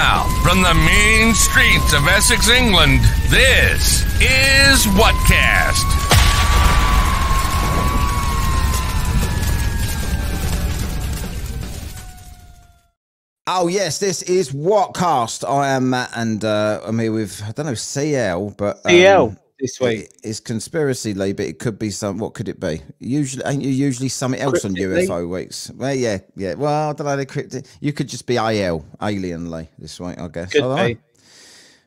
now, from the mean streets of Essex, England, this is Whatcast. Oh, yes, this is Whatcast. I am Matt, and I'm here with, I don't know, CL, but... CL this week. It's Conspiracy Lee, but it could be some... What could it be? Usually, ain't you usually something else on UFO weeks? Well, yeah. Well, I don't know, cryptic. You could just be AL, Alien Lee, this week, I guess. Could be.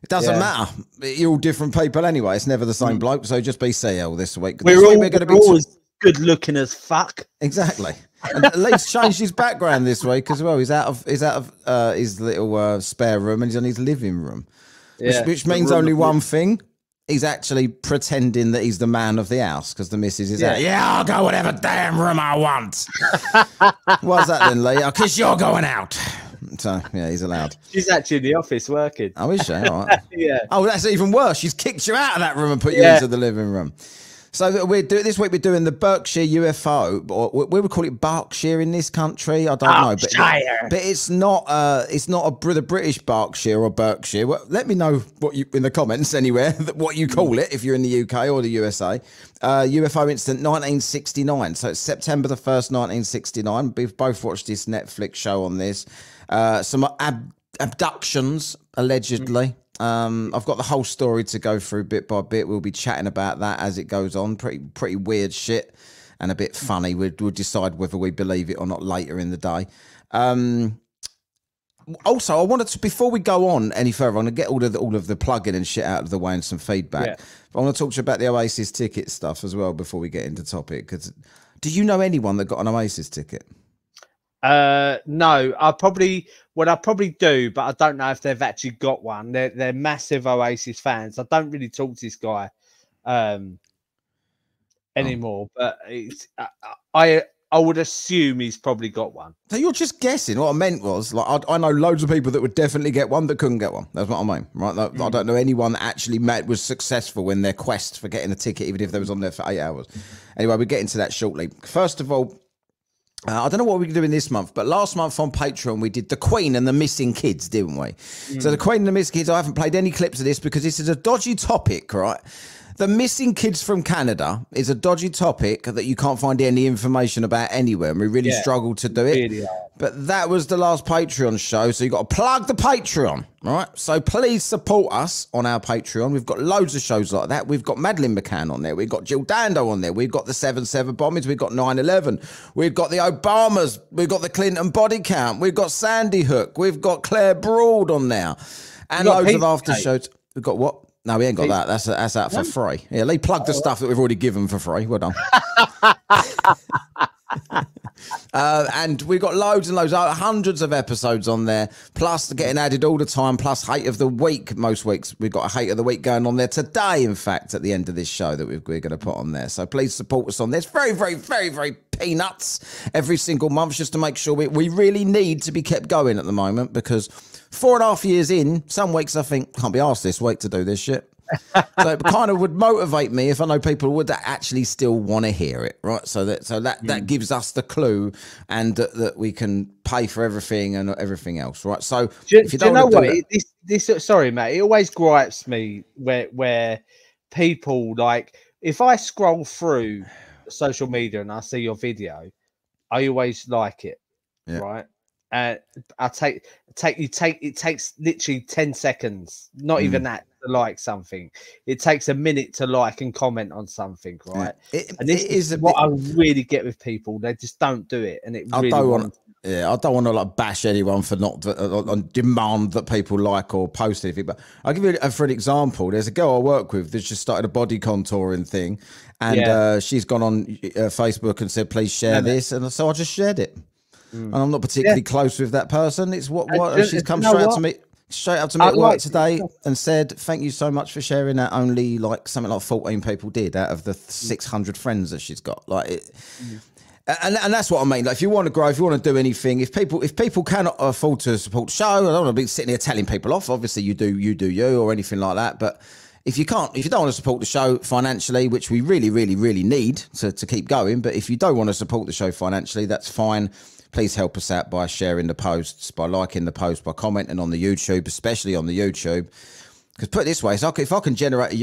It doesn't matter. You're all different people anyway. It's never the same bloke, so just be CL this week. We're going to be always good looking as fuck. Exactly. And Lee's changed his background this week as well. He's out of his little spare room and he's on his living room, which means only one thing. He's actually pretending that he's the man of the house because the missus is out. Yeah, I'll go whatever damn room I want. Why's that then, Lee? Because you're going out. So, yeah, he's allowed. She's actually in the office working. Oh, is she? All right. Yeah. Oh, that's even worse. She's kicked you out of that room and put you into the living room. So this week we're doing the Berkshire UFO, or we would call it Berkshire in this country. I don't know, but it's not the British Berkshire or Berkshire. Well, let me know what you in the comments anywhere what you call it if you're in the UK or the USA. UFO incident 1969. So it's September the 1st, 1969. We've both watched this Netflix show on this. Some abductions allegedly. I've got the whole story to go through bit by bit. We'll be chatting about that as it goes on. Pretty weird shit and a bit funny. We'll decide whether we believe it or not later in the day. Also, I wanted to, before we go on any further, I'm going to get all of the plug-in and shit out of the way and some feedback. Yeah. But I want to talk to you about the Oasis ticket stuff as well before we get into topic. Because do you know anyone that got an Oasis ticket? No, I probably do, but I don't know if they've actually got one. They're massive Oasis fans. I don't really talk to this guy anymore, but it's I would assume he's probably got one. So you're just guessing. What I meant was, like, I know loads of people that would definitely get one that couldn't get one. That's what I mean, right? Like, I don't know anyone that actually was successful in their quest for getting a ticket, even if they was on there for 8 hours. Anyway, we'll get into that shortly. First of all, I don't know what we're doing this month, but last month on Patreon, we did the Queen and the Missing Kids, didn't we? So the Queen and the Missing Kids, I haven't played any clips of this because this is a dodgy topic, right? The Missing Kids from Canada is a dodgy topic that you can't find any information about anywhere, and we really struggled to do it. Really, but that was the last Patreon show, so you've got to plug the Patreon, right? So please support us on our Patreon. We've got loads of shows like that. We've got Madeleine McCann on there. We've got Jill Dando on there. We've got the 7/7 bombings. We've got 9/11. We've got the Obamas. We've got the Clinton body count. We've got Sandy Hook. We've got Claire Broad on there. And loads of after shows. We've got what? No, we ain't got that. That's out for free. Yeah, Lee plugged the stuff that we've already given for free. Well done. And we've got loads and loads, hundreds of episodes on there, plus getting added all the time, plus Hate of the Week. Most weeks we've got a Hate of the Week going on there today, in fact, at the end of this show that we're going to put on there. So please support us on there. It's very, very, very, very peanuts every single month, just to make sure we really need to be kept going at the moment, because 4.5 years in, some weeks I think, can't be asked this week to do this shit. So it kind of would motivate me if I know people would actually still want to hear it, right? So that gives us the clue, and that we can pay for everything and everything else, right? So if you don't know what, this sorry, mate, it always gripes me where people, like, if I scroll through social media and I see your video, I always like it, right? It takes literally 10 seconds, not even that, to like something. It takes a minute to like and comment on something, right? And this is what I really get with people. They just don't do it, and I don't want to like bash anyone for not demand that people like or post anything. But I'll give you for an example. There's a girl I work with that's just started a body contouring thing, and she's gone on Facebook and said, please share this, and so I just shared it. And I'm not particularly close with that person. It's what she's come straight up to me at work today and said, thank you so much for sharing that. Only like something like 14 people did out of the 600 friends that she's got. Like it, and that's what I mean. Like, if you want to grow, if you want to do anything, if people cannot afford to support the show, I don't want to be sitting here telling people off. Obviously you do you or anything like that. But if you don't want to support the show financially, which we really, really, really need to keep going, but if you don't want to support the show financially, that's fine. Please help us out by sharing the posts, by liking the post, by commenting on the YouTube, especially on the YouTube. Because put it this way, if I can generate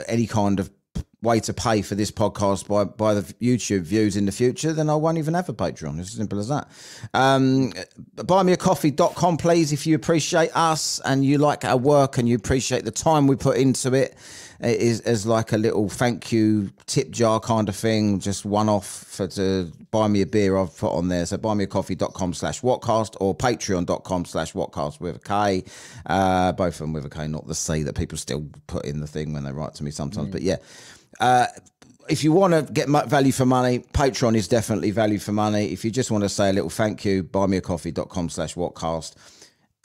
any kind of way to pay for this podcast by the YouTube views in the future, then I won't even have a Patreon. It's as simple as that. Buymeacoffee.com, please, if you appreciate us and you like our work and you appreciate the time we put into it. It is as like a little thank you tip jar kind of thing, just one off to buy me a beer I've put on there. So buymeacoffee.com/whatkast or patreon.com/whatkast with a K. Both of them with a K, not the C that people still put in the thing when they write to me sometimes. But yeah, if you want to get value for money, Patreon is definitely value for money. If you just want to say a little thank you, buymeacoffee.com/whatkast.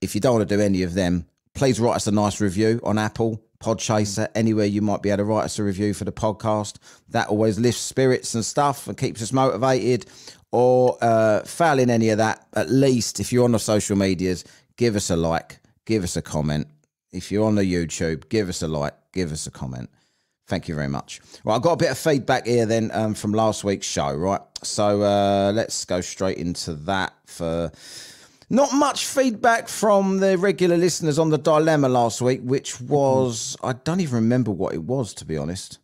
If you don't want to do any of them, please write us a nice review on Apple, Podchaser, anywhere you might be able to write us a review for the podcast. That always lifts spirits and stuff and keeps us motivated. Or failing any of that, at least if you're on the social medias, give us a like, give us a comment. If you're on the YouTube, give us a like, give us a comment. Thank you very much. Right, I've got a bit of feedback here then from last week's show, right? So let's go straight into that. For not much feedback from the regular listeners on the dilemma last week, which was, I don't even remember what it was, to be honest.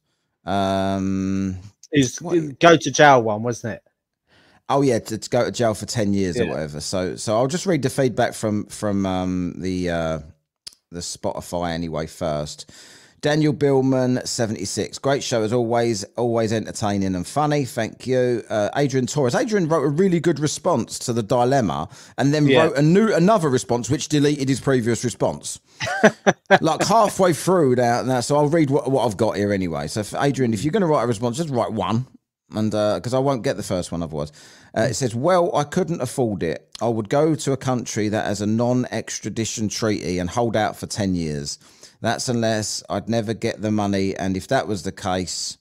Is go to jail one, wasn't it? Oh yeah, to go to jail for 10 years or whatever. So I'll just read the feedback from the Spotify anyway first. Daniel Billman, 76. Great show as always entertaining and funny. Thank you. Adrian Torres. Adrian wrote a really good response to the dilemma and then wrote another response which deleted his previous response. Like halfway through now. So I'll read what I've got here anyway. So for Adrian, if you're going to write a response, just write one. And because I won't get the first one otherwise. It says, well, I couldn't afford it. I would go to a country that has a non-extradition treaty and hold out for 10 years. That's unless I'd never get the money. And if that was the case,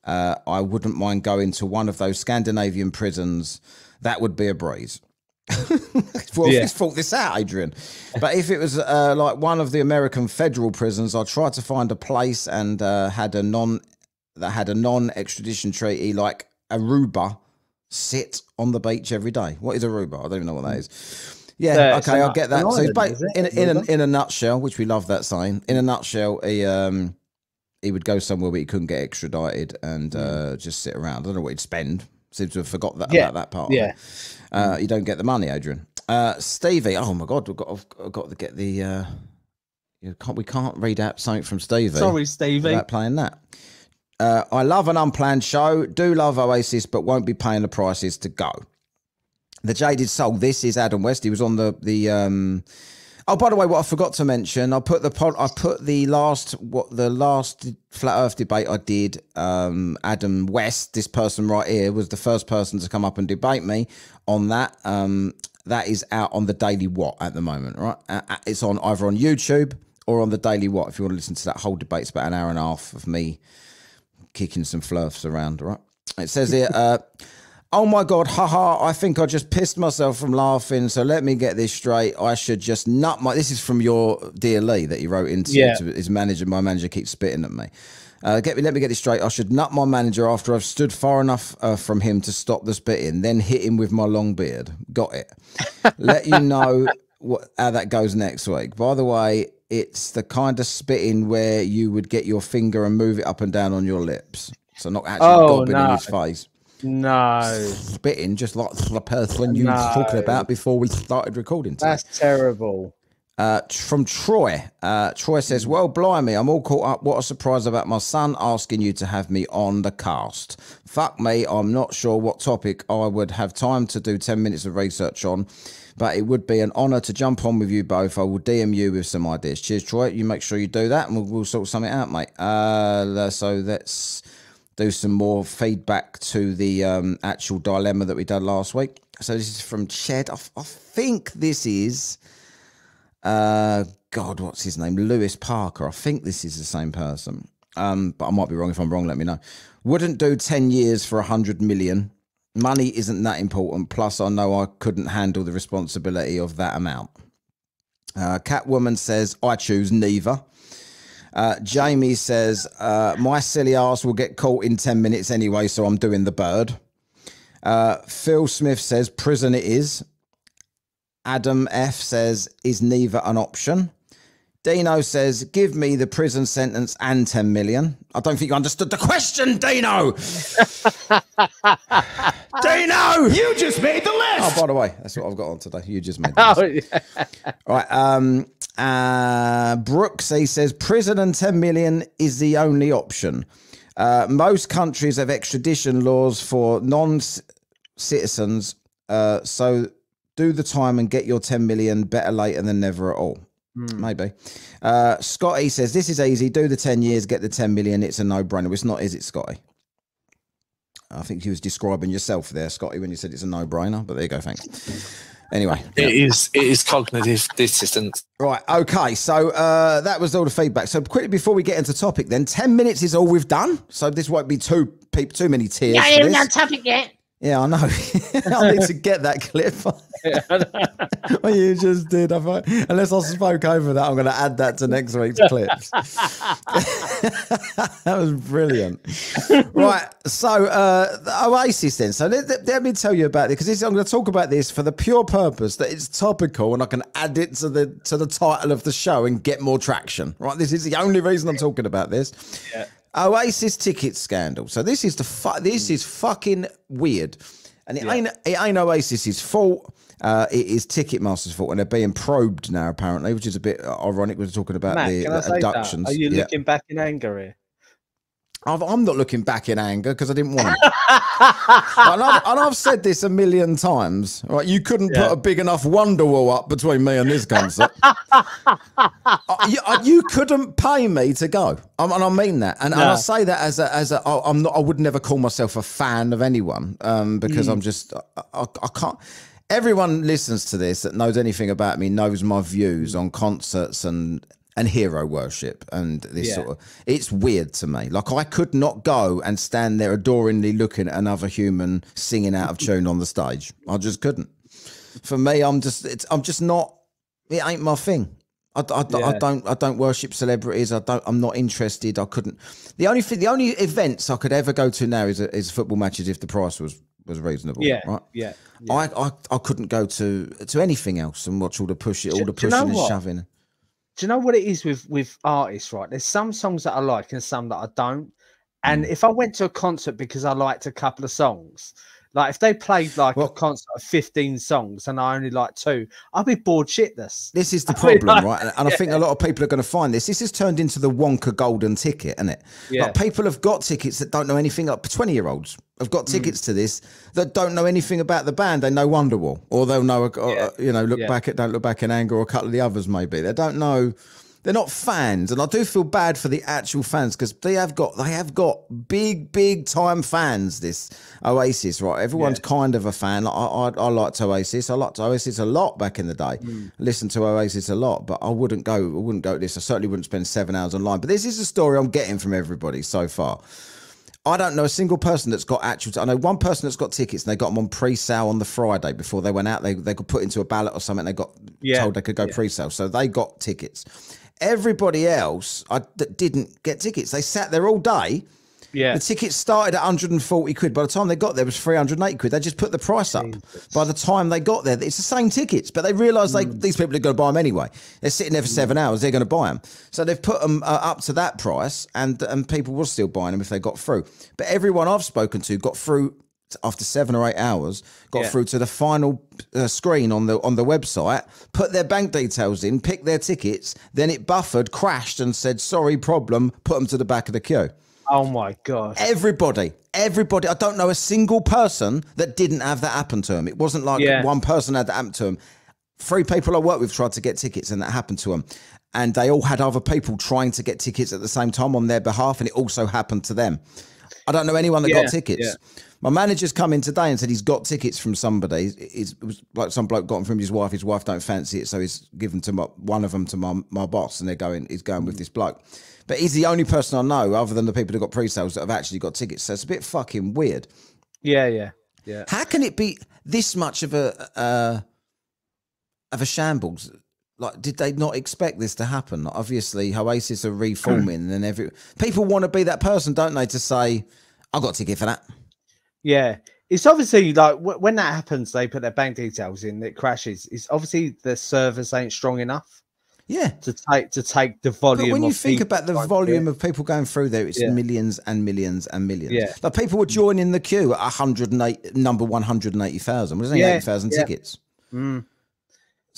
I wouldn't mind going to one of those Scandinavian prisons. That would be a breeze. Let's thought this out, Adrian. But if it was like one of the American federal prisons, I'd try to find a place and had a non-extradition treaty like Aruba sit on the beach every day. What is Aruba? I don't even know what that is. Yeah, okay, I'll get that. So in a nutshell, which we love that saying, in a nutshell, he would go somewhere where he couldn't get extradited and just sit around. I don't know what he'd spend. Seems to have forgot about that part. Yeah. You don't get the money, Adrian. Stevie, oh my God, I've got to get the... we can't read out something from Stevie. Sorry, Stevie. Without playing that. I love an unplanned show. Do love Oasis, but won't be paying the prices to go. The Jaded Soul. This is Adam West. He was on the Oh, by the way, what I forgot to mention, I put the last Flat Earth debate I did. Adam West, this person right here, was the first person to come up and debate me on that. That is out on the Daily What at the moment, right? It's on either on YouTube or on the Daily What. If you want to listen to that whole debate, it's about an hour and a half of me kicking some flurfs around, right? It says here, oh my God, haha, I think I just pissed myself from laughing, so let me get this straight. I should just nut my... This is from your dear Lee that he wrote into his manager. My manager keeps spitting at me. Let me get this straight. I should nut my manager after I've stood far enough from him to stop the spitting, then hit him with my long beard. Got it. Let you know how that goes next week. By the way, it's the kind of spitting where you would get your finger and move it up and down on your lips. So not actually gobbing in his face. No. Spitting, just like the person you were talking about before we started recording today. That's terrible. From Troy. Troy says, well, blimey, I'm all caught up. What a surprise about my son asking you to have me on the cast. Fuck me, I'm not sure what topic I would have time to do 10 minutes of research on, but it would be an honour to jump on with you both. I will DM you with some ideas. Cheers, Troy. You make sure you do that, and we'll sort something out, mate. So let's do some more feedback to the actual dilemma that we did last week. So this is from Ched. I think this is... God, what's his name? Lewis Parker. I think this is the same person. But I might be wrong. If I'm wrong, let me know. Wouldn't do 10 years for 100 million. Money isn't that important. Plus, I know I couldn't handle the responsibility of that amount. Catwoman says, I choose neither. Jamie says, my silly ass will get caught in 10 minutes anyway, so I'm doing the bird. Phil Smith says, prison it is. Adam F says, is neither an option. Dino says, give me the prison sentence and 10 million. I don't think you understood the question, Dino. Dino! You just made the list. Oh, by the way, that's what I've got on today. You just made the list. All right. Brooks, he says, prison and 10 million is the only option. Most countries have extradition laws for non-citizens, so do the time and get your 10 million, better later than never at all. Maybe. Scotty says, this is easy. Do the 10 years, get the 10 million. It's a no-brainer. It's not, is it, Scotty? I think you was describing yourself there, Scotty, when you said it's a no-brainer. But there you go, thanks. Anyway. It is cognitive dissonance. Right, okay. So that was all the feedback. So quickly before we get into topic then, 10 minutes is all we've done. So this won't be too many tears. Yeah, I haven't done topic yet. Yeah, I know. I need to get that clip. Well, you just did. Unless I spoke over that, I'm going to add that to next week's clips. That was brilliant. Right, so the Oasis then. So let me tell you about it, because I'm going to talk about this for the pure purpose that it's topical and I can add it to the title of the show and get more traction. Right, this is the only reason I'm talking about this. Yeah. Oasis ticket scandal. So this is this is fucking weird, and it ain't Oasis's fault. It is Ticketmaster's fault, and they're being probed now apparently, which is a bit ironic. We're talking about Matt, the abductions. Are you looking back in anger here? I'm not looking back in anger because I didn't want to. and I've said this a million times. Right, you couldn't put a big enough Wonderwall up between me and this concert. You couldn't pay me to go, and I mean that. And I say that I would never call myself a fan of anyone because I'm just I can't. Everyone listens to this that knows anything about me knows my views on concerts and hero worship and this sort of, it's weird to me. Like, I could not go and stand there adoringly looking at another human singing out of tune on the stage. I just couldn't. For me, I'm just not, it ain't my thing. I don't worship celebrities. I'm not interested. I couldn't. The only events I could ever go to now is football matches if the price was reasonable. Yeah. Right. Yeah. I couldn't go to anything else and watch all the pushing and shoving. Do you know what it is with artists, right? There's some songs that I like and some that I don't. And if I went to a concert because I liked a couple of songs, like if they played like a concert of 15 songs and I only like 2, I'd be bored shitless. This is the problem, right? And I think a lot of people are going to find this. This has turned into the Wonka golden ticket, isn't it? Yeah. Like, people have got tickets that don't know anything. Up 20-year-olds have got tickets to this that don't know anything about the band. They know Wonderwall, or they'll know, Don't Look Back in Anger, or a couple of the others maybe. They don't know. They're not fans, and I do feel bad for the actual fans because they have got big time fans. This Oasis, right? Everyone's kind of a fan. I liked Oasis. I liked Oasis a lot back in the day. Listened to Oasis a lot, but I wouldn't go to this. I certainly wouldn't spend 7 hours online. But this is the story I'm getting from everybody so far. I don't know a single person that's got I know one person that's got tickets and they got them on pre-sale on the Friday before they went out. They got put into a ballot or something. They got told they could go pre-sale, so they got tickets. Everybody else that didn't get tickets, they sat there all day. Yeah, the tickets started at 140 quid. By the time they got there, it was 380 quid. They just put the price up. By the time they got there, it's the same tickets, but they realised these people are going to buy them anyway. They're sitting there for 7 hours. They're going to buy them, so they've put them up to that price, and people were still buying them if they got through. But everyone I've spoken to got through after 7 or 8 hours, got through to the final screen on the website, put their bank details in, picked their tickets, then it buffered, crashed, and said, sorry, problem, put them to the back of the queue. Oh my God. Everybody. I don't know a single person that didn't have that happen to them. It wasn't like one person had that happen to them. 3 people I worked with tried to get tickets and that happened to them. And they all had other people trying to get tickets at the same time on their behalf, and it also happened to them. I don't know anyone that got tickets. Yeah. My manager's come in today and said he's got tickets from somebody. It was like some bloke got them from his wife. His wife don't fancy it, so he's given to one of them to my boss, and he's going with this bloke. But he's the only person I know, other than the people who got pre-sales, that have actually got tickets. So it's a bit fucking weird. Yeah. How can it be this much of a shambles? like, did they not expect this to happen? Like, obviously, Oasis are reforming, and people want to be that person, don't they? To say, I got a ticket for that. Yeah, it's obviously like when that happens, they put their bank details in, it crashes. It's obviously the servers ain't strong enough. Yeah, to take the volume. But when you think about the volume of people going through there, it's millions and millions and millions. Yeah, like people were joining the queue at 108, number 180,000. There's only 80,000 tickets. So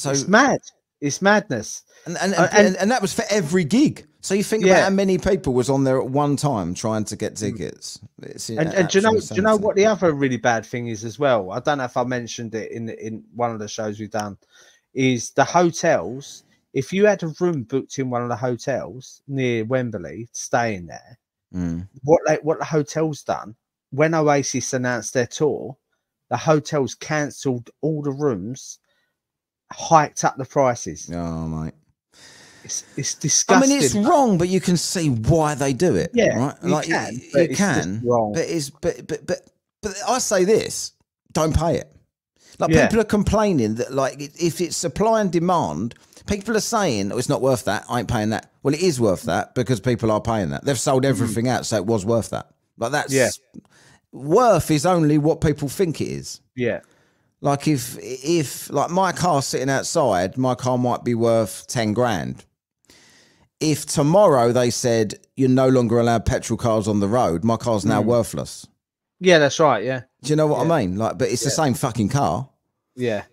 it's mad. It's madness. And that was for every gig. So you think about how many people was on there at one time trying to get tickets. And do you know what the other really bad thing is as well? I don't know if I mentioned it in one of the shows we've done. Is the hotels. If you had a room booked in one of the hotels near Wembley, staying there, what the hotel's done when Oasis announced their tour, the hotels cancelled all the rooms, hiked up the prices. Oh, mate. It's disgusting. I mean, it's wrong, but you can see why they do it. Yeah, right? you like can. You can. Wrong. But I say this: don't pay it. Like people are complaining that, like, if it's supply and demand, people are saying, "Oh, it's not worth that. I ain't paying that." Well, it is worth that because people are paying that. They've sold everything out, so it was worth that. Like that's worth is only what people think it is. Yeah. Like if like my car sitting outside, my car might be worth 10 grand. If tomorrow they said you're no longer allowed petrol cars on the road, my car's now worthless. Yeah, that's right. Yeah. Do you know what I mean? Like, but it's the same fucking car. Yeah.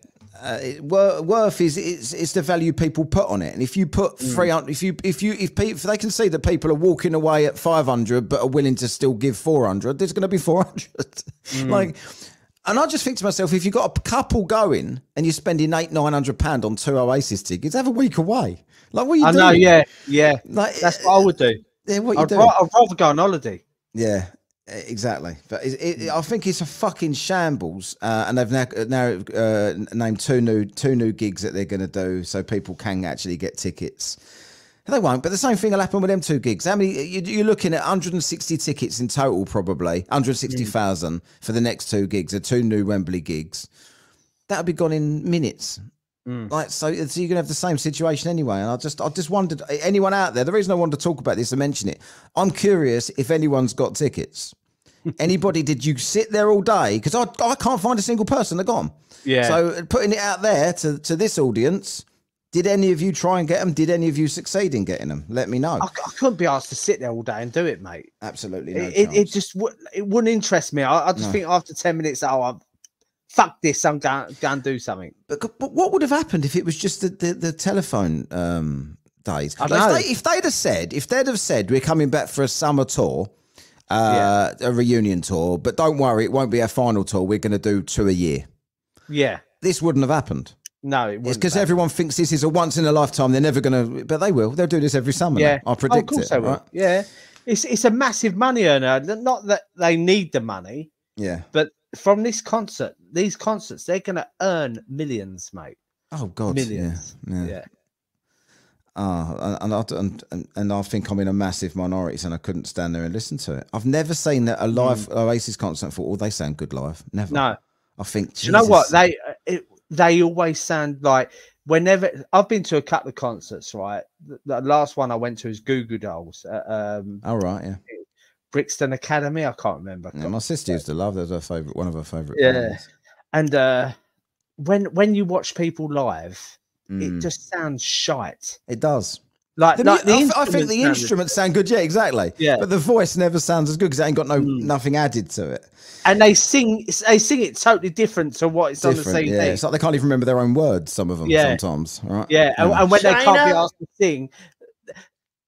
Worth is it's the value people put on it, and if you put 300, if they can see that people are walking away at 500 but are willing to still give 400, there's going to be 400. Like, and I just think to myself, if you've got a couple going and you're spending £800-900 on 2 Oasis tickets, have a week away. Like, what are you doing? I know, yeah. Like, that's what I would do. Yeah, what I'd rather go on holiday. Yeah. Exactly, but I think it's a fucking shambles, and they've now named two new gigs that they're going to do, so people can actually get tickets. They won't, but the same thing will happen with them 2 gigs. How many? You're looking at 160 tickets in total, probably 160,000 for the next 2 gigs, the 2 new Wembley gigs. That'll be gone in minutes. Like so you're gonna have the same situation anyway. And I just wondered, anyone out there, the reason I wanted to talk about this and mention it, I'm curious if anyone's got tickets. Anybody, did you sit there all day? Because I can't find a single person that got them. Yeah. So putting it out there to this audience, did any of you try and get them? Did any of you succeed in getting them? Let me know. I couldn't be asked to sit there all day and do it, mate. Absolutely no it just it wouldn't interest me. I just think after 10 minutes, fuck this, I'm going to do something. But what would have happened if it was just the telephone days? If they'd have said we're coming back for a summer tour, a reunion tour, but don't worry, it won't be our final tour. We're going to do 2 a year. Yeah. This wouldn't have happened. No, it wouldn't. It's because everyone thinks this is a once in a lifetime. They're never going to, but they will. They'll do this every summer. Yeah. I predict of course it. They will. Right? Yeah. It's a massive money earner. Not that they need the money. Yeah. But from these concerts, they're going to earn millions, mate. Oh God, millions. Yeah. And I think I'm in a massive minority, and I couldn't stand there and listen to it. I've never seen a live Oasis concert and thought, they sound good live. Never. No. I think. Jesus. You know what? They always sound like, whenever I've been to a couple of concerts, right? The last one I went to is Goo Goo Dolls. Oh right, yeah. Brixton Academy, I can't remember. Yeah, my sister used to love. That was one of her favourite. Yeah, and when you watch people live, it just sounds shite. It does. I think the instruments sound good. Yeah, exactly. Yeah, but the voice never sounds as good because it ain't got nothing added to it. And they sing it totally different to what it's on the CD. Yeah, it's like they can't even remember their own words. Some of them sometimes. Right? Yeah, and when they can't be asked to sing,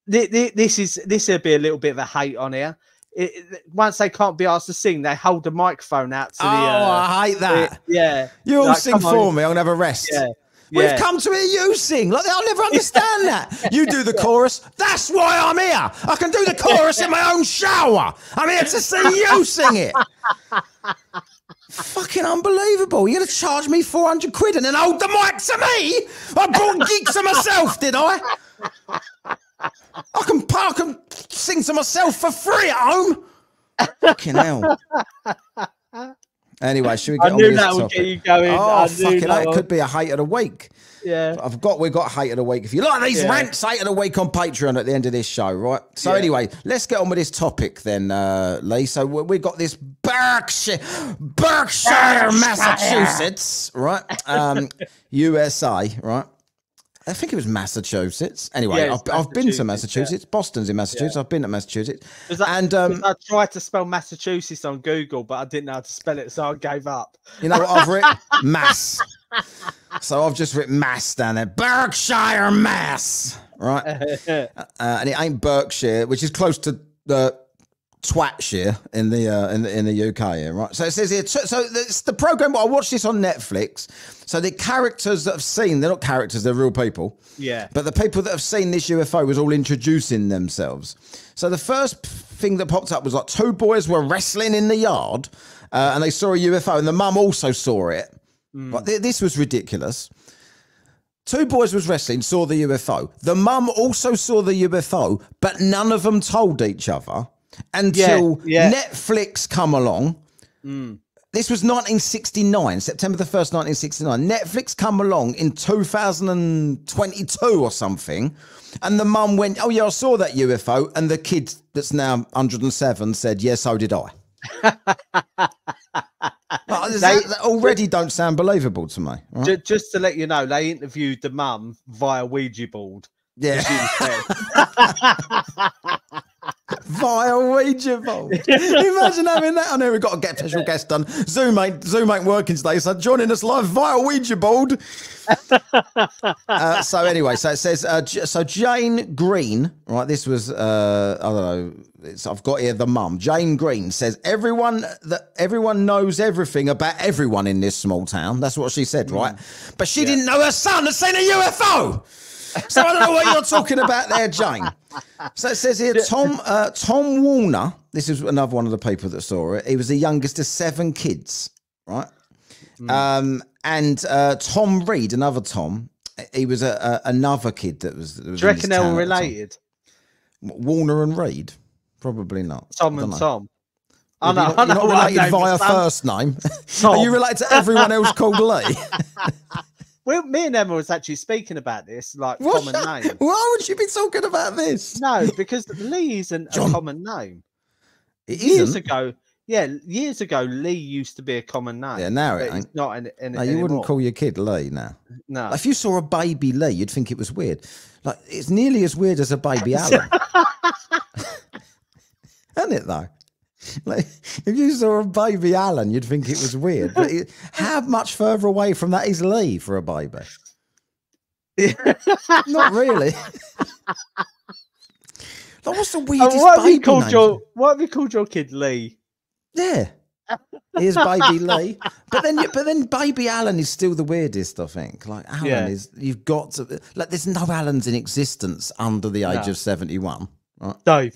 this would be a little bit of a hate on here. Once they can't be asked to sing, they hold the microphone out to I hate that. You all sing for me. I'm gonna have a rest. Yeah. We've come to hear you sing. Like, I'll never understand that. You do the chorus. That's why I'm here. I can do the chorus in my own shower. I'm here to see you sing it. Fucking unbelievable. You're going to charge me 400 quid and then hold the mic to me? I bought gigs to myself, did I? I can sing to myself for free at home. Fucking hell. Anyway, should we get on with this topic? Would get you going. Oh, fucking hell. It could be a hate of the week. Yeah. We've got hate of the week. If you like these rants, hate of the week on Patreon at the end of this show, right? So anyway, let's get on with this topic then, Lee. So we've got this Berkshire, Massachusetts, right? USA, right? I think it was Massachusetts. Anyway, I've been to Massachusetts. Boston's in Massachusetts. I've been to Massachusetts. And I tried to spell Massachusetts on Google, but I didn't know how to spell it, so I gave up. You know what I've written? Mass. So I've just written Mass down there. Berkshire Mass. Right? And it ain't Berkshire, which is close to the Twatshire in the UK here, right? So it says here, so it's the program. I watched this on Netflix. So the characters that have seen, they're not characters, they're real people. Yeah. But the people that have seen this UFO was all introducing themselves. So the first thing that popped up was like 2 boys were wrestling in the yard, and they saw a UFO, and the mum also saw it. But this was ridiculous. 2 boys was wrestling, saw the UFO. The mum also saw the UFO, but none of them told each other. Until Netflix come along. This was 1969, September the 1st, 1969. Netflix come along in 2022 or something. And the mum went, oh, yeah, I saw that UFO. And the kid that's now 107 said, yeah, so did I. That already don't sound believable to me. Right? Just to let you know, they interviewed the mum via Ouija board. Yeah. Via Ouija board. Imagine having that. I know we've got to get a special guest done. Zoom ain't working today, so joining us live via Ouija board. So anyway, so it says, so Jane Green, right? This was, I don't know. I've got here the mum. Jane Green says everyone knows everything about everyone in this small town. That's what she said, right? But she didn't know her son had seen a UFO. So I don't know what you're talking about there, Jane. So it says here, Tom Warner, this is another one of the people that saw it. He was the youngest of 7 kids, right? And Tom Reed, another Tom, he was another kid that was do you reckon they were related? Warner and Reed? Probably not. Tom and Tom. You're not related via first name. Are you related to everyone else called Lee? Well, me and Emma was actually speaking about this, like common name. Why would you be talking about this? No, because Lee isn't a common name. Years ago, Lee used to be a common name. Yeah, now it ain't. It's not no, you wouldn't call your kid Lee now. No. Like, if you saw a baby Lee, you'd think it was weird. Like, it's nearly as weird as a baby Alan. Isn't it, though? Like, if you saw a baby Alan, you'd think it was weird. But how much further away from that is Lee for a baby? Not really. Like, what's the weirdest baby name? What have you called your kid Lee? Yeah. Here's baby Lee. But then baby Alan is still the weirdest, I think. Like, Alan is, you've got to, like, there's no Alans in existence under the age of 71. Right?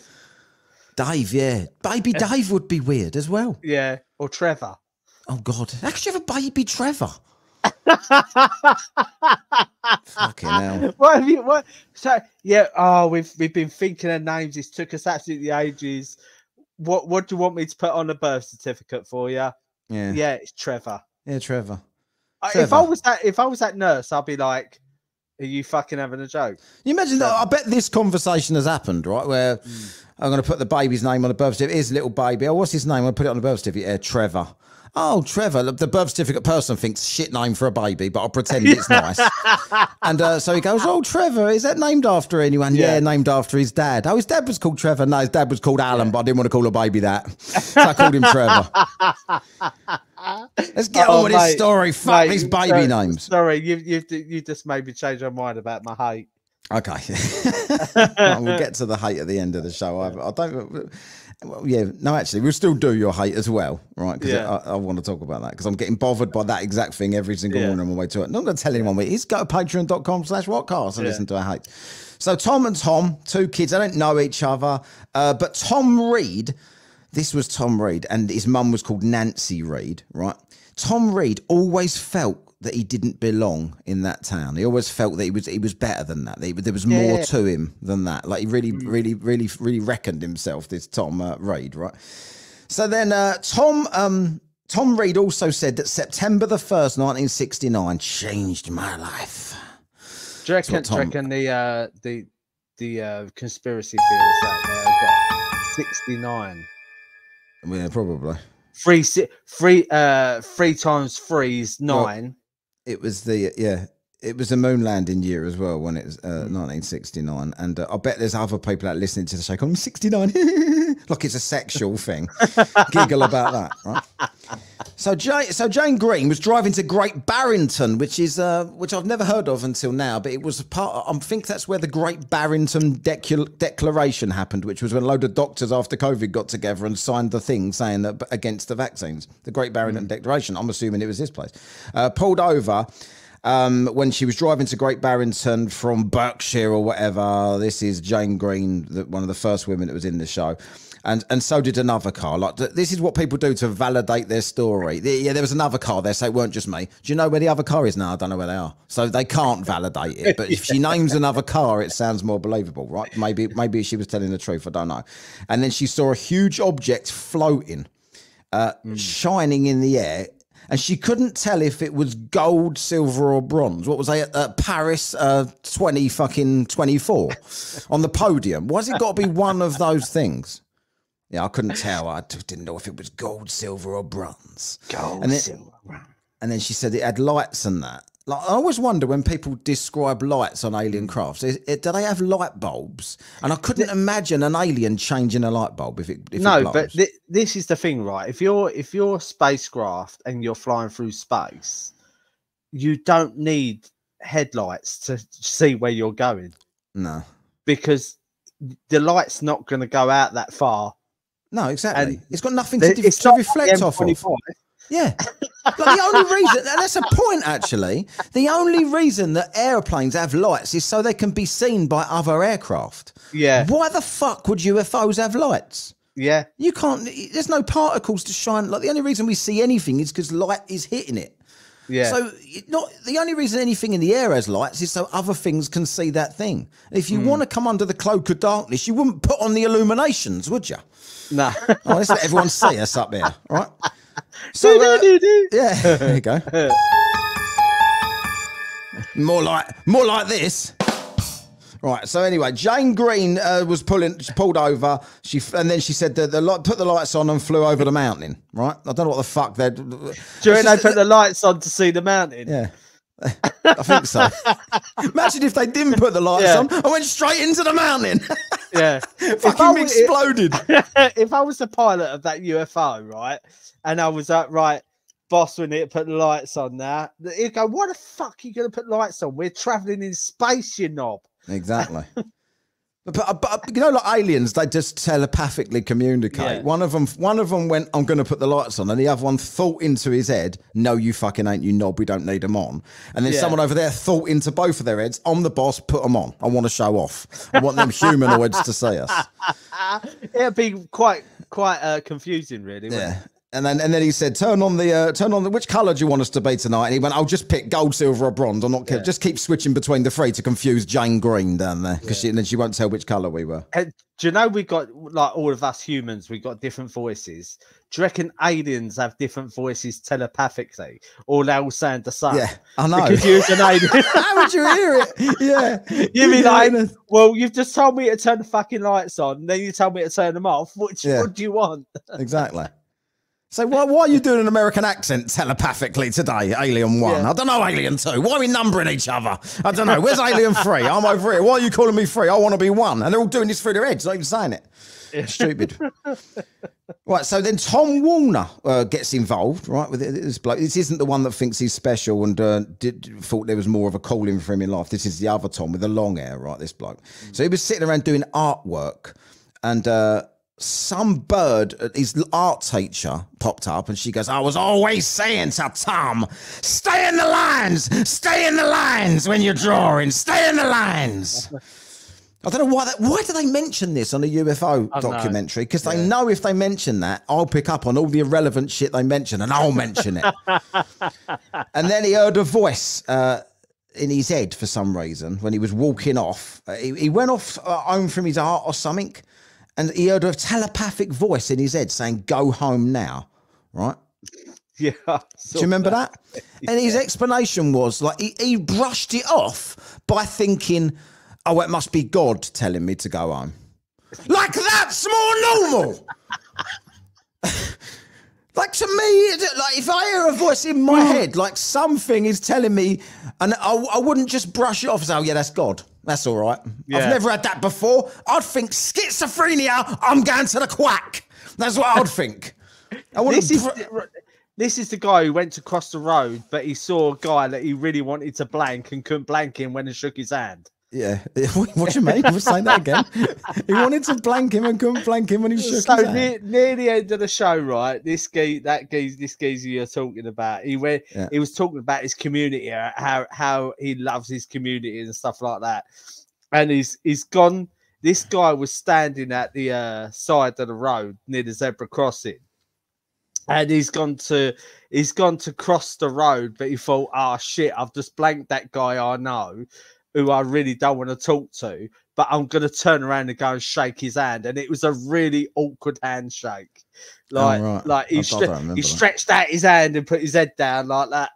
Dave, yeah. Baby Dave would be weird as well. Yeah, or Trevor. Oh, God. How could you have a baby Trevor? Fucking hell. What? So, yeah, we've been thinking of names. This took us absolutely ages. What do you want me to put on a birth certificate for you? Yeah, it's Trevor. Yeah, Trevor. If I was that nurse, I'd be like, are you fucking having a joke? You imagine that? I bet this conversation has happened, right? Where I'm going to put the baby's name on the birth certificate. Here's a little baby. Oh, what's his name? I'll put it on the birth certificate. Trevor. Oh, Trevor. The birth certificate person thinks shit name for a baby, but I'll pretend it's nice. And so he goes, oh, Trevor, is that named after anyone? Yeah, named after his dad. Oh, his dad was called Trevor. No, his dad was called Alan, but I didn't want to call a baby that. So I called him Trevor. Let's get on with this story. Fuck these baby names. Sorry, you just made me change my mind about my hate. Okay. We'll get to the hate at the end of the show. I don't... Well, yeah, no, actually, we'll still do your hate as well, right? Because I want to talk about that because I'm getting bothered by that exact thing every single morning on my way to it. Not going to tell anyone where it is. Go to patreon.com/whatkast and listen to our hate. So Tom and Tom, 2 kids, they don't know each other, but Tom Reed, this was Tom Reed, and his mum was called Nancy Reed, right? Tom Reed always felt that he didn't belong in that town. He always felt that he was better than that. There was more to him than that. Like, he really reckoned himself, this Tom Reed, right? So then Tom Reed also said that September the 1st, 1969 changed my life. Do you reckon the conspiracy theorists out there have got 69? Yeah, probably. 3 times 3 is 9. Well, it was the moon landing year as well when it was 1969, and I bet there's other people out listening to the show going 69 like it's a sexual thing. Giggle about that, right? So Jane Green was driving to Great Barrington, which I've never heard of until now, but it was I think that's where the Great Barrington Declaration happened, which was when a load of doctors after COVID got together and signed the thing saying that against the vaccines. The Great Barrington Declaration. I'm assuming it was this place. Pulled over when she was driving to Great Barrington from Berkshire or whatever. This is Jane Green, one of the first women that was in the show. And so did another car. Like, this is what people do to validate their story. There was another car there, so it weren't just me. Do you know where the other car is now? I don't know where they are. So they can't validate it. But if she names another car, it sounds more believable, right? Maybe she was telling the truth. I don't know. And then she saw a huge object floating, shining in the air. And she couldn't tell if it was gold, silver, or bronze. What was they at Paris 2024 on the podium? Why's it got to be one of those things? Yeah, I couldn't tell. I didn't know if it was gold, silver, or bronze. Silver, bronze. And then she said it had lights and that. Like, I always wonder when people describe lights on alien crafts, do they have light bulbs? And I couldn't imagine an alien changing a light bulb if it no, but this is the thing, right? If you're a spacecraft and you're flying through space, you don't need headlights to see where you're going. No, because the light's not going to go out that far. No, exactly. It's got nothing to reflect off of. Yeah. But the only reason, and that's a point actually, the only reason that airplanes have lights is so they can be seen by other aircraft. Yeah. Why the fuck would UFOs have lights? Yeah. You can't, there's no particles to shine. Like, the only reason we see anything is because light is hitting it. Yeah. So the only reason anything in the air has lights is so other things can see that thing. If you want to come under the cloak of darkness, you wouldn't put on the illuminations, would you? No. Oh, let's let everyone see us up here, right? So yeah, there you go. More like this. Right. So anyway, Jane Green was pulled over. And then she said that put the lights on and flew over the mountain. Right. I don't know what the fuck they're. During they put the lights on to see the mountain. Yeah. I think so. Imagine if they didn't put the lights on and went straight into the mountain. Yeah. Fucking exploded. If I was the pilot of that UFO, right, and I was right, boss, we need to put the lights on now, he'd go, "Why the fuck are you going to put lights on? We're traveling in space, you knob." Exactly. But you know, like aliens, they just telepathically communicate. Yeah. One of them went, "I'm going to put the lights on," and the other one thought into his head, "No, you fucking ain't, you knob. We don't need them on." And then someone over there thought into both of their heads, "I'm the boss. Put them on. I want to show off. I want them humanoids to see us." It'd be quite confusing, really. Yeah. And then he said, turn on the, which colour do you want us to be tonight? And he went, "I'll just pick gold, silver, or bronze. I'm not just keep switching between the three to confuse Jane Green down there, because then she won't tell which colour we were." Do you know we got, like, all of us humans, we got different voices? Do you reckon aliens have different voices telepathically, or they all sound the same? Yeah, I know. Because you're an alien. How would you hear it? Yeah, you'd be like, "Well, you've just told me to turn the fucking lights on, and then you told me to turn them off. What do you want?" Exactly. So why are you doing an American accent telepathically today, Alien 1? Yeah. I don't know, Alien 2. Why are we numbering each other? I don't know. Where's Alien 3? I'm over here. Why are you calling me 3? I want to be 1. And they're all doing this through their heads, not even saying it. Yeah. Stupid. Right, so then Tom Warner gets involved, right, with this bloke. This isn't the one that thinks he's special and thought there was more of a calling for him in life. This is the other Tom with the long hair, right, this bloke. So he was sitting around doing artwork, and some bird, his art teacher, popped up, and she goes, "I was always saying to Tom, stay in the lines when you're drawing, stay in the lines." I don't know why do they mention this on a UFO documentary? Because they know if they mention that, I'll pick up on all the irrelevant shit they mention, and I'll mention it. And then he heard a voice in his head for some reason when he was walking off. He went off home from his art or something, and he heard a telepathic voice in his head saying, "Go home now," right? Yeah. Do you remember that? And his explanation was like he brushed it off by thinking, "Oh, it must be God telling me to go home." Like that's more normal. Like to me, like if I hear a voice in my head, like something is telling me, and I wouldn't just brush it off and say, "Oh yeah, that's God. That's all right." Yeah. I've never had that before. I'd think schizophrenia. I'm going to the quack. That's what I'd think. This is the guy who went to cross the road, but he saw a guy that he really wanted to blank and couldn't blank him when he shook his hand. Yeah. What do you mean? We're saying that again. He wanted to blank him and couldn't blank him when he shook his hand. Near the end of the show, right? This geezer you're talking about, he was talking about his community, how he loves his community and stuff like that. And he's gone. This guy was standing at the side of the road near the zebra crossing. And he's gone to cross the road, but he thought, "Oh shit, I've just blanked that guy I know, who I really don't want to talk to, but I'm going to turn around and go and shake his hand." And it was a really awkward handshake. Like he stretched out his hand and put his head down like that.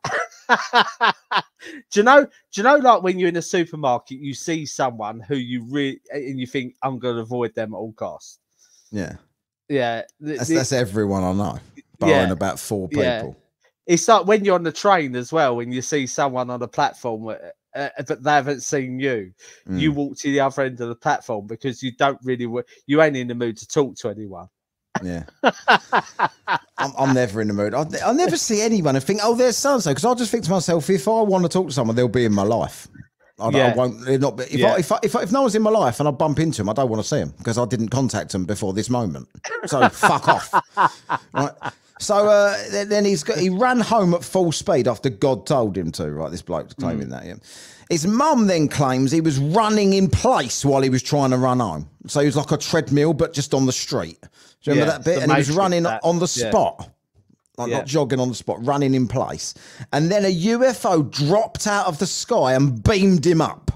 Do you know, like when you're in a supermarket, you see someone who you really, and you think, "I'm going to avoid them at all costs." Yeah. Yeah. That's everyone I know. Barring about 4 people. Yeah. It's like when you're on the train as well, when you see someone on the platform, but they haven't seen you, you walk to the other end of the platform because you you ain't in the mood to talk to anyone. Yeah. I'm never in the mood. I never see anyone and think, "Oh, there's so-and-so," because I just think to myself, if I want to talk to someone, they'll be in my life. I won't. Not. If no one's in my life and I bump into them, I don't want to see them because I didn't contact them before this moment. So fuck off. Right. So then he ran home at full speed after God told him to. Right, this bloke's claiming that. Yeah. His mum then claims he was running in place while he was trying to run home. So he was like a treadmill, but just on the street. Do you remember that bit? And he was running on the spot. Like not jogging on the spot, running in place. And then a UFO dropped out of the sky and beamed him up.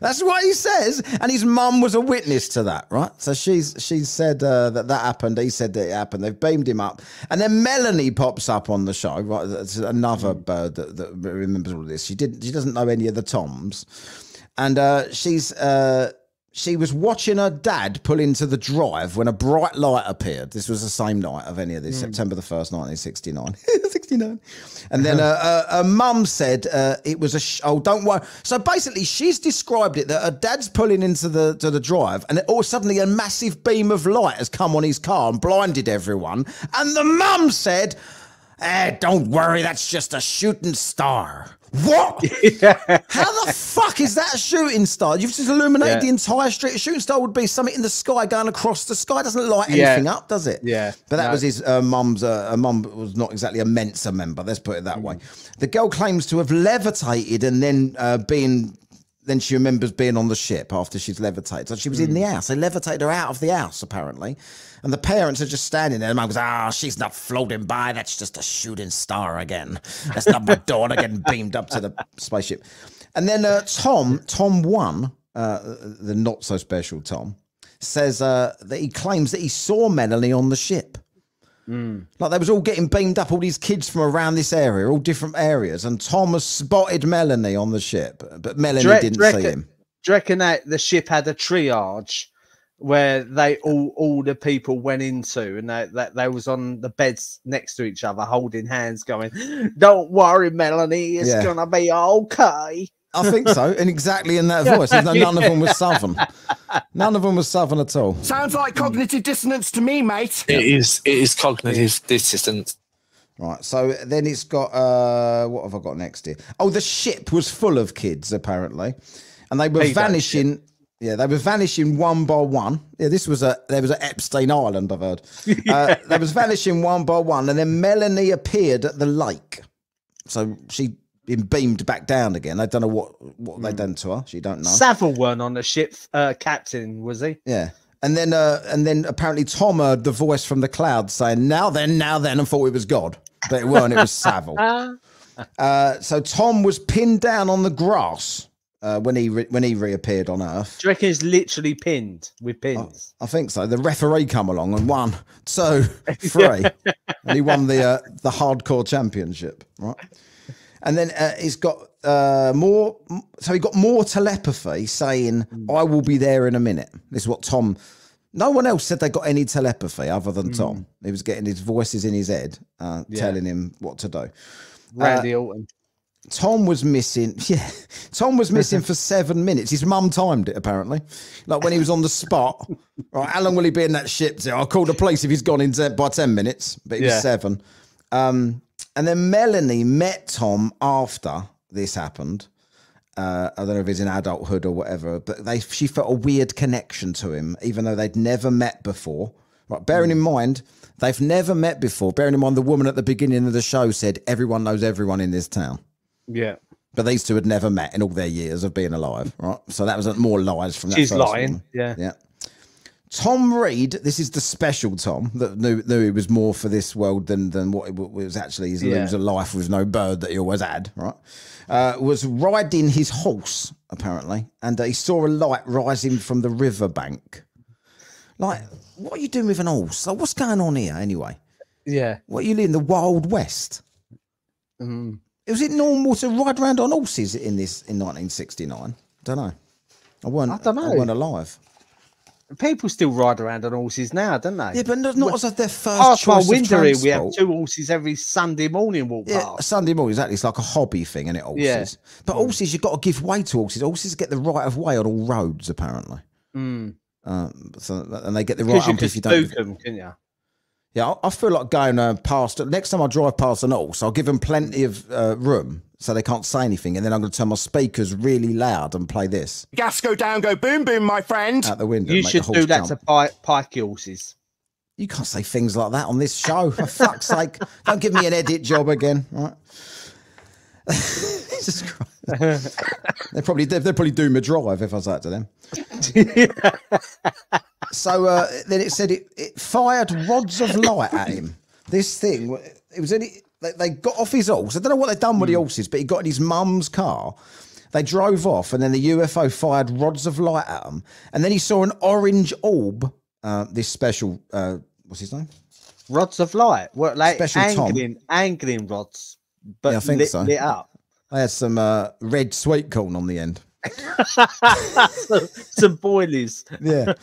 That's what he says. And his mum was a witness to that, right? So she said that happened. He said that it happened. They've beamed him up. And then Melanie pops up on the show, right? That's another bird that remembers all of this. She doesn't know any of the Toms. And she was watching her dad pull into the drive when a bright light appeared. This was the same night of any of this, September the 1st, 1969. 69. And then her mum said it was oh, don't worry. So basically, she's described it that her dad's pulling into the drive, and suddenly a massive beam of light has come on his car and blinded everyone. And the mum said, "Don't worry, that's just a shooting star." What? How the fuck is that a shooting star? You've just illuminated the entire street. A shooting star would be something in the sky going across the sky. It doesn't light anything up, does it? Yeah. But that was his mum's. Her mum was not exactly a Mensa member. Let's put it that way. The girl claims to have levitated and then Then she remembers being on the ship after she's levitated. So she was in the house. They levitated her out of the house, apparently. And the parents are just standing there. And Mum goes, she's not floating by. That's just a shooting star again. That's not my daughter getting beamed up to the spaceship. And then Tom 1, the not-so-special Tom, says that he claims that he saw Melanie on the ship. Like they was all getting beamed up, all these kids from around this area, all different areas, and Tom has spotted Melanie on the ship, but Melanie didn't see him. Do you reckon that the ship had a triage where they all the people went into, and they was on the beds next to each other, holding hands, going, "Don't worry, Melanie, it's gonna be okay." I think so, and exactly in that voice. None of them was Southern. None of them was Southern at all. Sounds like cognitive dissonance to me, mate. It is cognitive dissonance. Right, so then it's got, what have I got next here? Oh, the ship was full of kids, apparently. And they were vanishing. Yeah, they were vanishing one by one. Yeah, there was an Epstein Island, I've heard. They was vanishing one by one, and then Melanie appeared at the lake. So she been beamed back down again. I don't know what they done to her. She don't know. Savile weren't on the ship, captain, was he? Yeah. And then apparently Tom heard the voice from the cloud saying, now then, and thought it was God. But it weren't, it was Savile. So Tom was pinned down on the grass when he reappeared on Earth. Do you reckon he's literally pinned with pins? I think so. The referee come along and 1, 2, 3, and he won the hardcore championship, right? And then he's got more. So he got more telepathy, saying, "I will be there in a minute." This is what Tom. No one else said they got any telepathy other than Tom. He was getting his voices in his head, telling him what to do. Randy Orton. Tom was missing. Yeah, Tom was missing for 7 minutes. His mum timed it apparently. Like when he was on the spot. Right, how long will he be in that ship? I'll call the police if he's gone in by 10 minutes. But he was 7. And then Melanie met Tom after this happened. I don't know if he's in adulthood or whatever, but she felt a weird connection to him, even though they'd never met before. Right, bearing in mind, they've never met before. Bearing in mind, the woman at the beginning of the show said, everyone knows everyone in this town. Yeah. But these two had never met in all their years of being alive, right? So that was more lies from that. She's first lying, one. yeah. Tom Reed, this is the special Tom that knew he was more for this world than what it was actually his loser life with no bird that he always had, right? Was riding his horse, apparently, and he saw a light rising from the riverbank. Like, what are you doing with an horse? Like, what's going on here, anyway? Yeah. What, you live in the Wild West? Was it normal to ride around on horses in 1969? Don't know. I don't know. I weren't alive. People still ride around on horses now, don't they? Yeah, but not as their first past choice my window of here, transport. we have 2 horses every Sunday morning walk past. Sunday morning, exactly. It's like a hobby thing, isn't it, horses? Yeah. But horses, you've got to give way to horses. Horses get the right of way on all roads, apparently. And they get the right ump if you don't. Spook them, can you? Yeah, I feel like going past. Next time I drive past an horse, I'll give them plenty of room so they can't say anything, and then I'm going to turn my speakers really loud and play this. Gas go down, go boom, boom, my friend. Out the window. You should do that to pikey horses. You can't say things like that on this show. For fuck's sake, don't give me an edit job again, right? Jesus Christ. They're probably doom a drive if I say that to them. So then it said it fired rods of light at him. This thing, it was they got off his horse. I don't know what they'd done with the horses, but he got in his mum's car. They drove off, and then the UFO fired rods of light at him. And then he saw an orange orb. This special, what's his name? Rods of light. What, like special angling rods, but yeah, I think so. Lit up. They had some red sweet corn on the end. Some boilies. Yeah.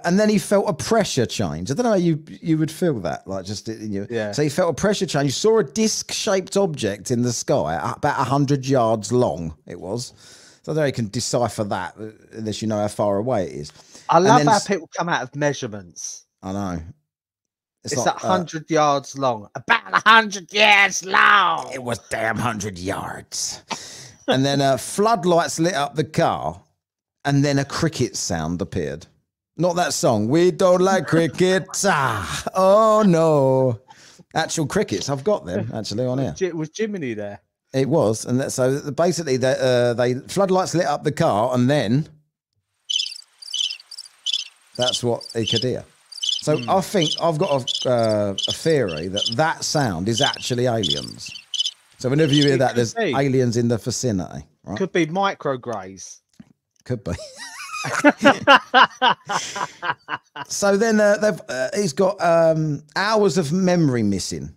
And then he felt a pressure change. I don't know how you would feel that, like just in your. Yeah. So he felt a pressure change. He saw a disc-shaped object in the sky, about 100 yards long. It was. So there you can decipher that, unless you know how far away it is. I love how people come out of measurements. I know. It's like 100 yards long. About 100 yards long. It was damn 100 yards. And then floodlights lit up the car, and then a cricket sound appeared. Not that song. We don't like crickets. Oh, no. Actual crickets. I've got them, actually, on here. Was Jiminy there? It was. And so basically, they floodlights lit up the car, and then that's what he could hear. So I think I've got a theory that sound is actually aliens. So whenever you hear that, there's aliens in the vicinity. Right? Could be micrograys. Could be. So then he's got hours of memory missing.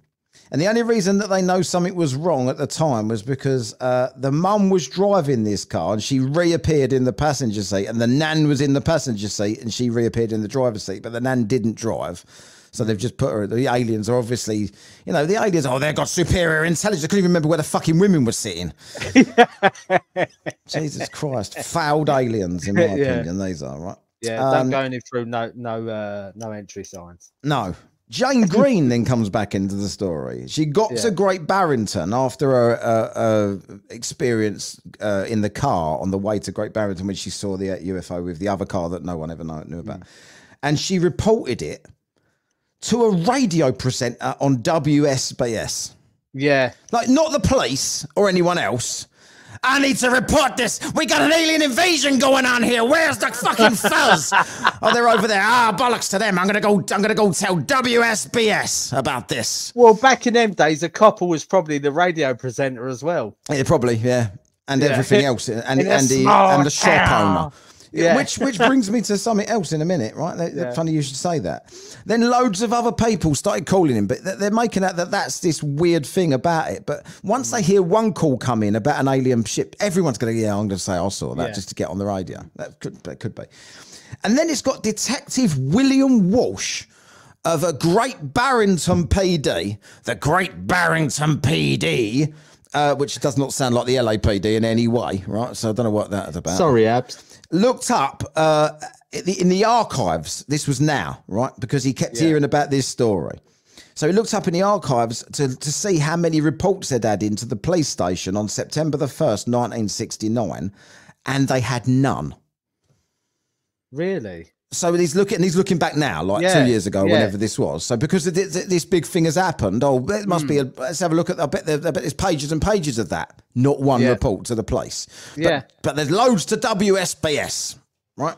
And the only reason that they know something was wrong at the time was because the mum was driving this car and she reappeared in the passenger seat, and the nan was in the passenger seat and she reappeared in the driver's seat, but the nan didn't drive. So they've just put her. The aliens are obviously, the aliens. Oh, they've got superior intelligence. I couldn't even remember where the fucking women were sitting. Jesus Christ, fouled aliens in my opinion. These are right. Yeah, don't go any through no entry signs. No. Jane Green then comes back into the story. She got to Great Barrington after her experience in the car on the way to Great Barrington when she saw the UFO with the other car that no one ever knew about. And she reported it to a radio presenter on WSBS. Yeah. Like, not the police or anyone else. I need to report this. We got an alien invasion going on here. Where's the fucking fuzz? Oh, they're over there. Bollocks to them. I'm gonna go tell WSBS about this. Well, back in them days, a copper was probably the radio presenter as well. Yeah, probably, yeah. and everything else, and the shop owner. Yeah. Which brings me to something else in a minute, right? Funny you should say that. Then loads of other people started calling him, but they're making out that that's this weird thing about it. But once they hear one call come in about an alien ship, everyone's going to, I'm going to say I saw that just to get on the radio. That could be. And then it's got Detective William Walsh of a Great Barrington PD, the Great Barrington PD, which does not sound like the LAPD in any way, right? So I don't know what that's about. Sorry, Abs. Looked up in the archives. This was now, right? Because he kept hearing about this story. So he looked up in the archives to see how many reports they'd had into the police station on September the 1st, 1969, and they had none. Really? So he's looking back now, like 2 years ago, whenever this was. So because this big thing has happened, there must be let's have a look at. I bet there's pages and pages of that. Not one report to the police. But there's loads to WSBS, right?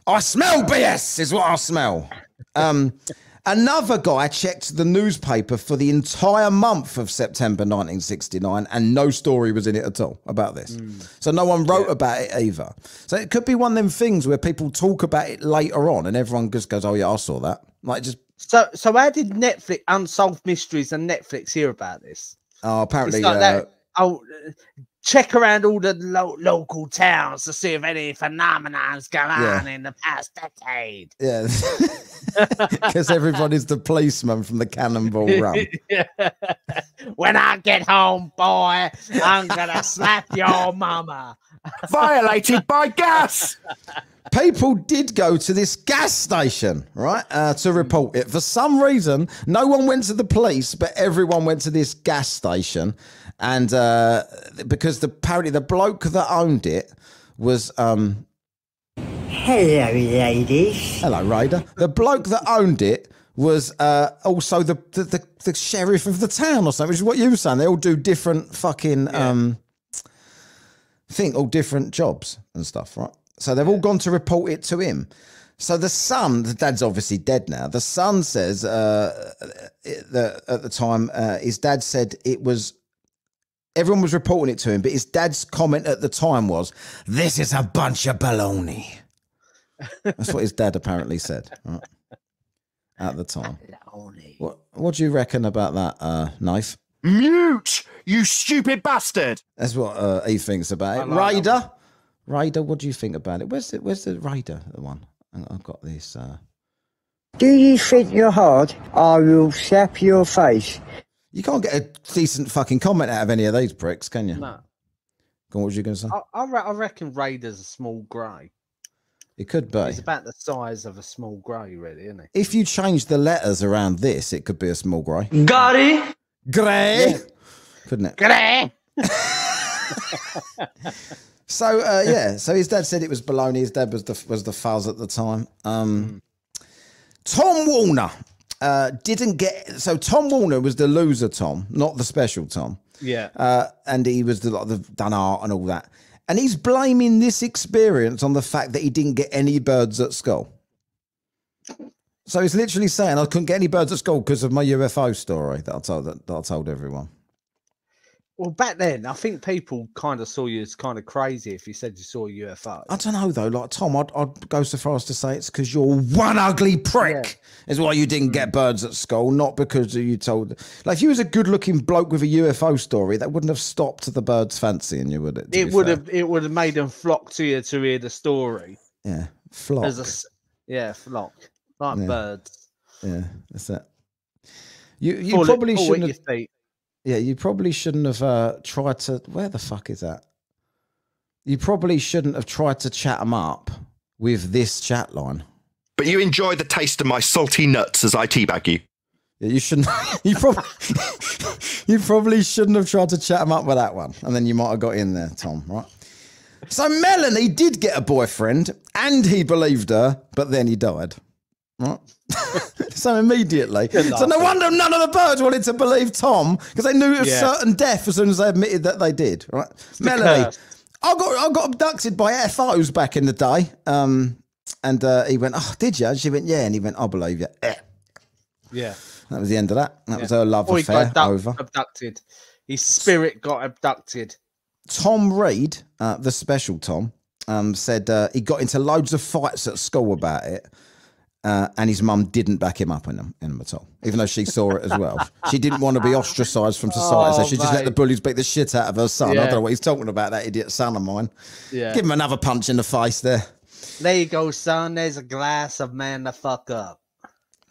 I smell BS is what I smell. Another guy checked the newspaper for the entire month of September 1969, and no story was in it at all about this. So no one wrote about it either. So it could be one of them things where people talk about it later on, and everyone just goes, "Oh yeah, I saw that." Like just. So how did Netflix Unsolved Mysteries and Netflix hear about this? Oh, apparently. It's like that. Oh, check around all the local towns to see if any phenomenon's gone on in the past decade. Yeah. Because everybody's the policeman from the Cannonball Run. When I get home, boy, I'm gonna slap your mama. Violated by gas. People did go to this gas station, right, to report it. For some reason, no one went to the police, but everyone went to this gas station. And because apparently the bloke that owned it was... Hello, ladies. Hello, Raider. The bloke that owned it was also the sheriff of the town or something, which is what you were saying. They all do different fucking all different jobs and stuff, right? So they've all gone to report it to him. So the son, the dad's obviously dead now. The son says that at the time, his dad said it was... Everyone was reporting it to him, but his dad's comment at the time was, "This is a bunch of baloney." That's what his dad apparently said, right? At the time. What do you reckon about that, Knife? Mute, you stupid bastard. That's what he thinks about it. Raider, what do you think about it? Where's the Raider, the one? I've got this. Do you think you're hard? I will slap your face. You can't get a decent fucking comment out of any of these pricks, can you? No. Go on, what was you going to say? I reckon Raider's a small grey. It could be. He's about the size of a small grey, really, isn't he? If you change the letters around this, it could be a small grey. Got it? Grey! Yeah. Couldn't it? Grey! So, so his dad said it was baloney. His dad was the fuzz at the time. Tom Warner. Didn't get... So Tom Warner was the loser Tom, not the special Tom. Yeah. And he was the done art and all that. And he's blaming this experience on the fact that he didn't get any birds at school. So he's literally saying, I couldn't get any birds at school because of my UFO story that I told everyone. Well, back then, I think people kind of saw you as kind of crazy if you said you saw a UFO. I don't know, though. Like, Tom, I'd go so far as to say it's because you're one ugly prick is why you didn't get birds at school, not because you told... Like, if you was a good-looking bloke with a UFO story, that wouldn't have stopped the birds fancying you, would it? It would have made them flock to you to hear the story. Yeah, flock. Flock. Like birds. Yeah, that's it. You probably shouldn't have... Yeah, you probably shouldn't have tried to... Where the fuck is that? You probably shouldn't have tried to chat them up with this chat line. But you enjoy the taste of my salty nuts as I teabag you. Yeah, you shouldn't... you probably shouldn't have tried to chat them up with that one. And then you might have got in there, Tom, right? So Melanie did get a boyfriend, and he believed her, but then he died. Right? So immediately. So no wonder none of the birds wanted to believe Tom, because they knew of certain death as soon as they admitted that they did. Right? Melanie, I got abducted by FOs back in the day. And he went, "Oh, did you?" And she went, "Yeah." And he went, "I believe you." Yeah. That was the end of that. That was her love affair over. Abducted. His spirit got abducted. Tom Reed, the special Tom, said he got into loads of fights at school about it. And his mum didn't back him up in them at all, even though she saw it as well. She didn't want to be ostracised from society, so she just let the bullies beat the shit out of her son. I don't know what he's talking about, that idiot son of mine. Yeah. Give him another punch in the face there. There you go, son. There's a glass of man the fuck up.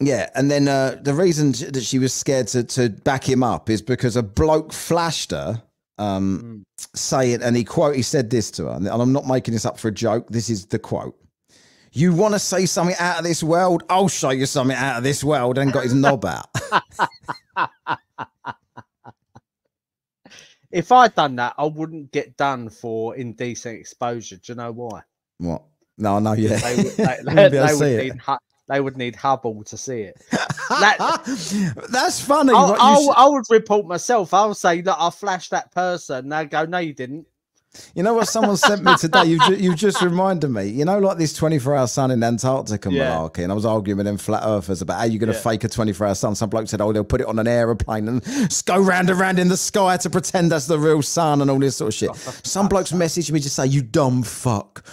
Yeah, and then the reason that she was scared to back him up is because a bloke flashed her saying, and he said this to her, and I'm not making this up for a joke, this is the quote. "You want to say something out of this world? I'll show you something out of this world," and got his knob out. If I'd done that, I wouldn't get done for indecent exposure. Do you know why? What? No, yeah. They would need Hubble to see it. That's funny. I would report myself. I'll say that I flashed that person. They go, "No, you didn't." You know what someone sent me today? You just reminded me. You know, like this 24-hour sun in Antarctica malarkey, and I was arguing with them flat earthers about how you're going to fake a 24-hour sun. Some bloke said, "Oh, they'll put it on an aeroplane and go round and round in the sky to pretend that's the real sun and all this sort of shit." Some blokes messaged me to say, "You dumb fuck.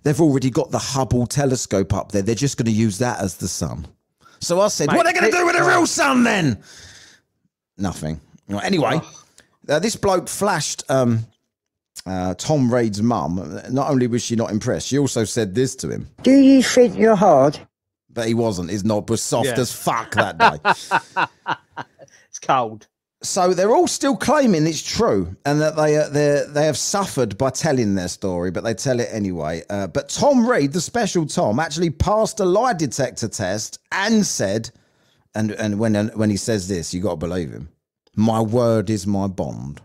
They've already got the Hubble telescope up there. They're just going to use that as the sun." So I said, "What are they going to do with the real sun then?" Nothing. Anyway, this bloke flashed Tom Reed's mum. Not only was she not impressed, she also said this to him. "Do you think you're hard?" But he wasn't. His knob was soft as fuck that day. It's cold. So they're all still claiming it's true and that they have suffered by telling their story, but they tell it anyway. But Tom Reed, the special Tom, actually passed a lie detector test and said, and when he says this, you got to believe him, "My word is my bond."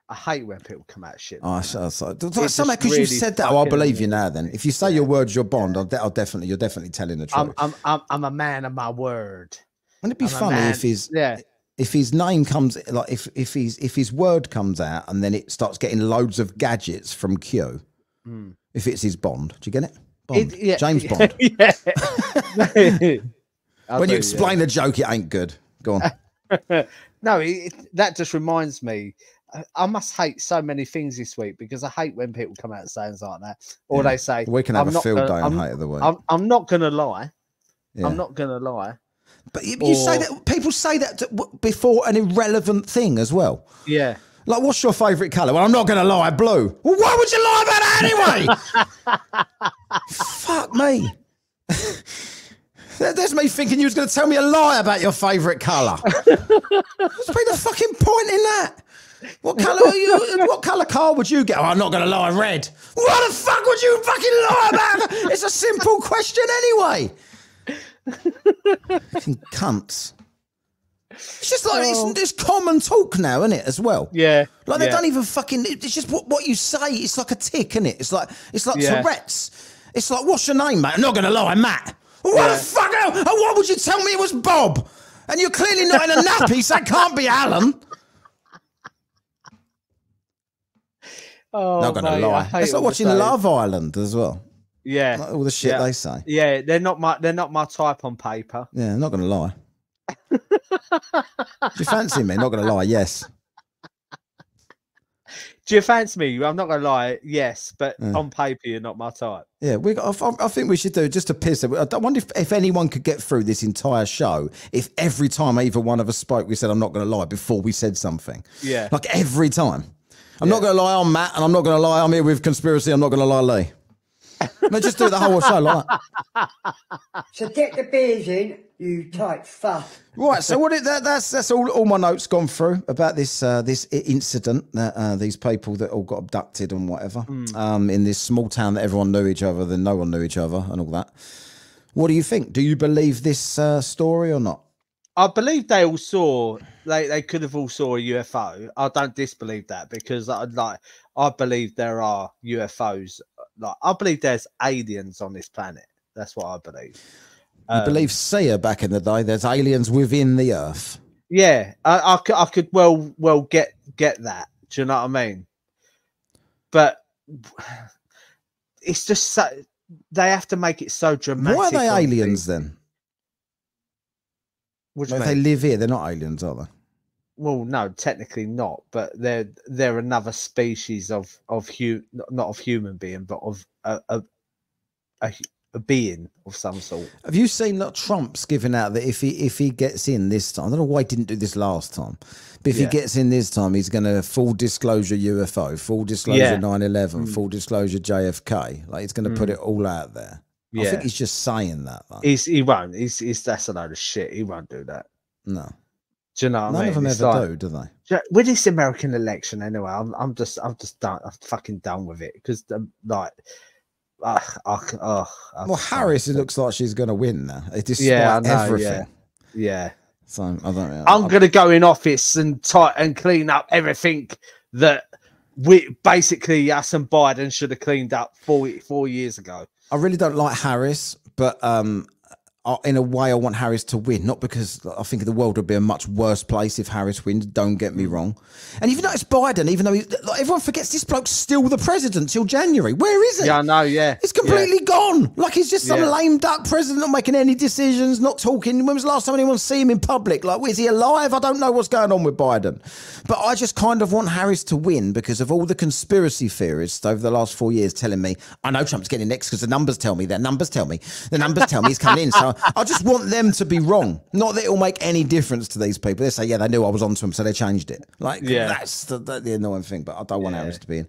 I hate when people come out shit. Somehow because you've said that, I believe you now. Then, if you say your word's your bond, you're definitely telling the truth. I'm a man of my word. Wouldn't it be funny if his name comes, like if his word comes out and then it starts getting loads of gadgets from Q? If it's his bond, do you get it? Bond, James Bond. When you explain the joke, it ain't good. Go on. No, that just reminds me. I must hate so many things this week because I hate when people come out saying like that, or they say we can have a field day on hate of the week. I'm not gonna lie. Yeah. I'm not gonna lie. But you say that people say that before an irrelevant thing as well. Yeah. Like, what's your favourite colour? Well, I'm not going to lie, blue. Well, why would you lie about that anyway? Fuck me. There's me thinking you was going to tell me a lie about your favourite colour. What's been the fucking point in that? What colour are you? What colour car would you get? Oh, I'm not going to lie, red. What the fuck would you fucking lie about? It's a simple question anyway. Fucking cunts. It's just like it's common talk now, isn't it? As well. Yeah. Like they don't even fucking. It's just what you say. It's like a tick, isn't it? It's like Tourette's. It's like, what's your name, mate? I'm not going to lie, Matt. Well, what the fuck? And why would you tell me it was Bob? And you're clearly not in a nappy, so that can't be Alan. Oh, not going to lie. It's like watching Love Island as well. Yeah, like all the shit they say. Yeah, they're not my type on paper. Yeah, not going to lie. Do you fancy me? Not going to lie. Yes. Do you fancy me? I'm not going to lie. Yes, but on paper, you're not my type. Yeah, I think we should do just to piss. I wonder if anyone could get through this entire show if every time either one of us spoke, we said I'm not going to lie before we said something. Yeah, like every time. I'm not going to lie, I'm Matt, and I'm not going to lie, I'm here with Conspiracy. I'm not going to lie, Lee. No, just do the whole show like that. So get the beers in, you tight fuck. Right, so that's all my notes gone through about this this incident that these people that all got abducted and whatever in this small town that everyone knew each other, then no one knew each other and all that. What do you think? Do you believe this story or not? I believe they all saw. They could have all saw a UFO. I don't disbelieve that because I believe there are UFOs. Like I believe there's aliens on this planet. That's what I believe. You believe Sia back in the day? There's aliens within the Earth. Yeah, I could well get that. Do you know what I mean? But it's just so they have to make it so dramatic. Why are they aliens then? What do you mean? They live here. They're not aliens, are they? Well, no, technically not, but they're another species of not of human being, but of a being of some sort. Have you seen that Trump's giving out that if he gets in this time, I don't know why he didn't do this last time, but if he gets in this time, he's going to full disclosure UFO, full disclosure 9/11, full disclosure JFK. Like he's going to put it all out there. I think he's just saying that. Like. He won't. That's a load of shit. He won't do that. No. Do you know what I mean? None of them it's ever like, do they? With this American election, anyway, I'm just done. I'm fucking done with it because like. Well, Harris, it looks like she's going to win now, despite everything. Yeah. So I don't know. I'm going to go in office and clean up everything that we basically us and Biden should have cleaned up 4 years ago. I really don't like Harris, but in a way, I want Harris to win, not because I think the world would be a much worse place if Harris wins. Don't get me wrong. And even though it's Biden, even though everyone forgets this bloke's still the president till January. Where is he? Yeah, I know. Yeah, he's completely gone. Like he's just some lame duck president, not making any decisions, not talking. When was the last time anyone see him in public? Like, is he alive? I don't know what's going on with Biden. But I just kind of want Harris to win because of all the conspiracy theorists over the last 4 years telling me, I know Trump's getting next because the numbers tell me. The numbers tell me he's coming in. So I just want them to be wrong. Not that it'll make any difference to these people. They say, yeah, they knew I was onto them, so they changed it. Like, that's the annoying thing, but I don't want Harris to be in.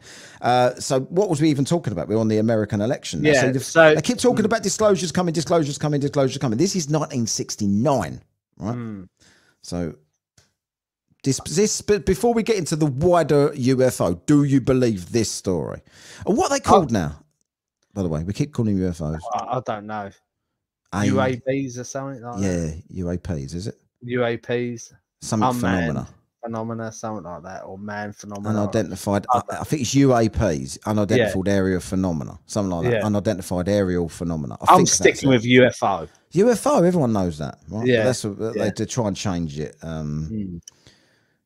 So what was we even talking about? We're on the American election now. Yeah, so they keep talking about disclosures coming. This is 1969, right? So this, but before we get into the wider UFO, do you believe this story? And what are they called now? By the way, we keep calling them UFOs. I don't know. UAPs or something like that. Yeah, UAPs, is it? UAPs. Something phenomena. Phenomena, something like that, or man phenomena. Unidentified. I think it's UAPs, unidentified aerial phenomena, something like that. Unidentified aerial phenomena. I'm sticking with UFO. UFO, everyone knows that, right? Yeah, that's what they try and change it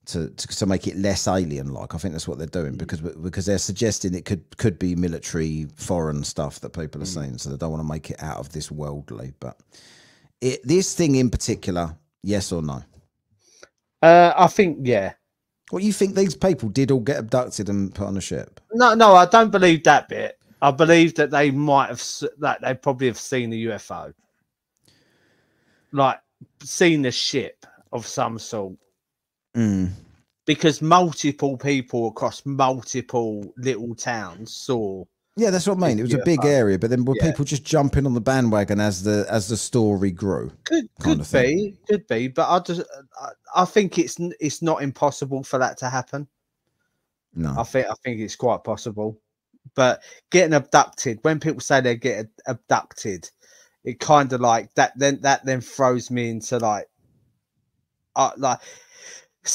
to make it less alien-like. I think that's what they're doing because they're suggesting it could be military, foreign stuff that people are saying, so they don't want to make it out of this worldly. But this thing in particular, yes or no? I think What, you think these people did all get abducted and put on a ship? No, I don't believe that bit. I believe that they they probably have seen a UFO, like seen a ship of some sort. Because multiple people across multiple little towns saw. Yeah, that's what I mean. It was a big area, but then were people just jumping on the bandwagon as the story grew? Could be, but I think it's not impossible for that to happen. No, I think it's quite possible. But getting abducted, when people say they get abducted, it kind of like that. Then throws me into like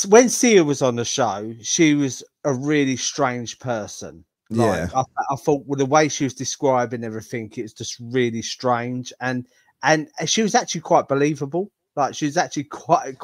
when Sia was on the show, she was a really strange person. Like, I thought with the way she was describing everything, it's just really strange, and she was actually quite believable. Like she was actually quite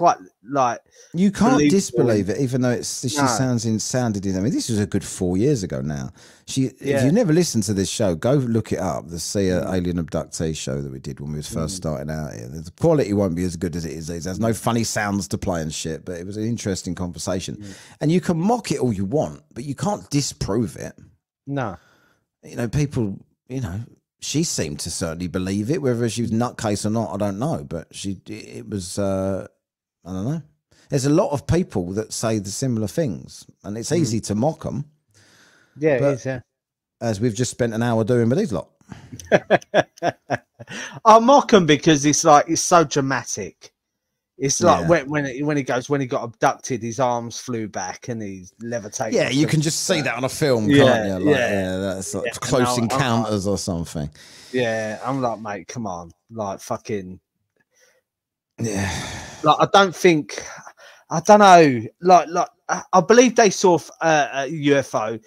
like you can't disbelieve it, even though sounded in. I mean, this was a good 4 years ago now. If you never listened to this show, go look it up. The Sia Alien Abductee show that we did when we was first starting out here. The quality won't be as good as it is. There's no funny sounds to play and shit, but it was an interesting conversation. And you can mock it all you want, but you can't disprove it. No, people. She seemed to certainly believe it, whether she was nutcase or not, I don't know. But it was, I don't know. There's a lot of people that say the similar things, and it's easy to mock them. Yeah, it is, yeah. As we've just spent an hour doing with these lot. I mock them because it's so dramatic. It's like when he got abducted, his arms flew back and he's levitated. Yeah, you can just see that on a film, can't you? That's like Close Encounters or something. Yeah, I'm like, mate, come on, like fucking. Yeah, like I don't know, like I believe they saw a UFO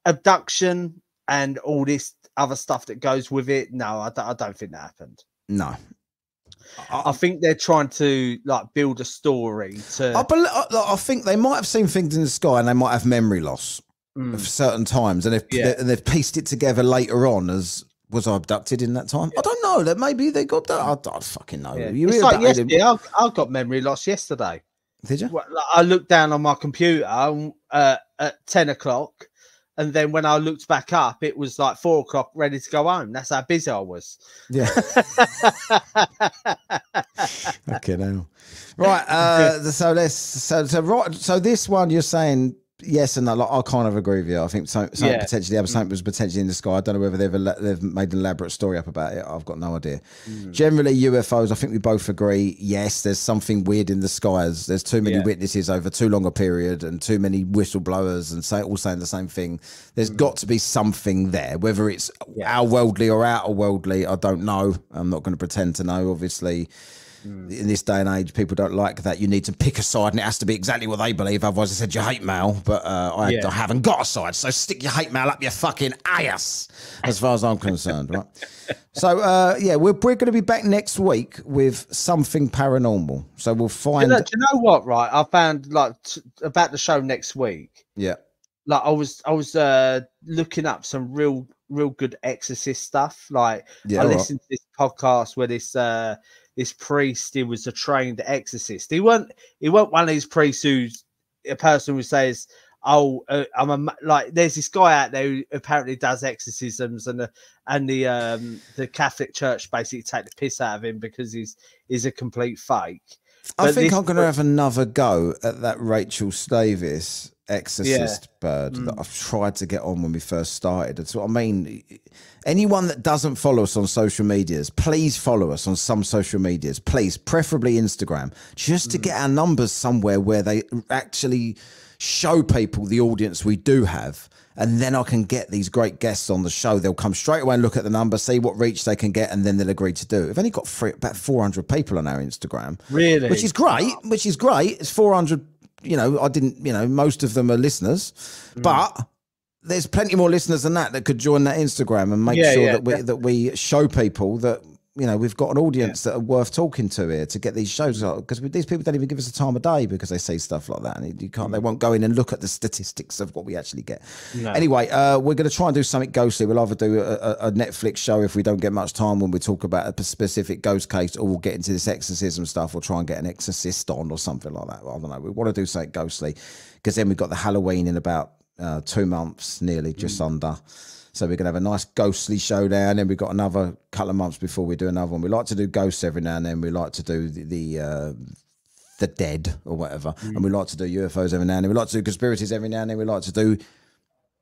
abduction and all this other stuff that goes with it. No, I don't think that happened. No. I think they're trying to build a story. I think they might have seen things in the sky and they might have memory loss of certain times, and they've pieced it together later on as was I abducted in that time. I don't know. That maybe they got that. I don't fucking know. Yeah. It's like yesterday. I got memory loss yesterday. Did you? Well, I looked down on my computer at 10 o'clock. And then when I looked back up, it was like 4 o'clock, ready to go home. That's how busy I was. Yeah. Okay, now. Right. So this one you're saying yes and no. Like, I kind of agree with you. I think something was potentially in the sky. I don't know whether they've made an elaborate story up about it. I've got no idea. Generally, UFOs, I think we both agree, yes, there's something weird in the skies. There's too many witnesses over too long a period and too many whistleblowers and all saying the same thing. There's got to be something there. Whether it's our worldly or outer worldly, I don't know. I'm not going to pretend to know, obviously. In this day and age, people don't like that. You need to pick a side, and it has to be exactly what they believe. Otherwise, I said you hate mail, but I haven't got a side. So stick your hate mail up your fucking ass, as far as I'm concerned, right? So we're going to be back next week with something paranormal. So we'll find. Do you know what? Right, I found about the show next week. Yeah, like I was looking up some real good exorcist stuff. Like I listened to this podcast where this priest, he was a trained exorcist. He weren't one of these priests who's a person who says, there's this guy out there who apparently does exorcisms, and the Catholic Church basically take the piss out of him because he's a complete fake. I think I'm going to have another go at that Rachel Davis exorcist bird that I've tried to get on when we first started. That's what I mean. Anyone that doesn't follow us on social medias, please follow us on some social medias, please, preferably Instagram, just to get our numbers somewhere where they actually show people the audience we do have. And then I can get these great guests on the show. They'll come straight away and look at the number, see what reach they can get, and then they'll agree to do it. We've only got about 400 people on our Instagram. Really? Which is great. It's 400, most of them are listeners. But there's plenty more listeners than that could join that Instagram and make sure that we show people that, we've got an audience that are worth talking to here to get these shows out, because these people don't even give us the time of day because they say stuff like that, and they won't go in and look at the statistics of what we actually get. Anyway, we're going to try and do something ghostly. We'll either do a Netflix show if we don't get much time when we talk about a specific ghost case, or we'll get into this exorcism stuff. We'll try and get an exorcist on or something like that. I don't know. We want to do something ghostly because then we've got the Halloween in about 2 months, nearly just under. So we're going to have a nice ghostly showdown. Then we've got another couple of months before we do another one. We like to do ghosts every now and then. We like to do the dead or whatever. And we like to do UFOs every now and then. We like to do conspiracies every now and then. We like to do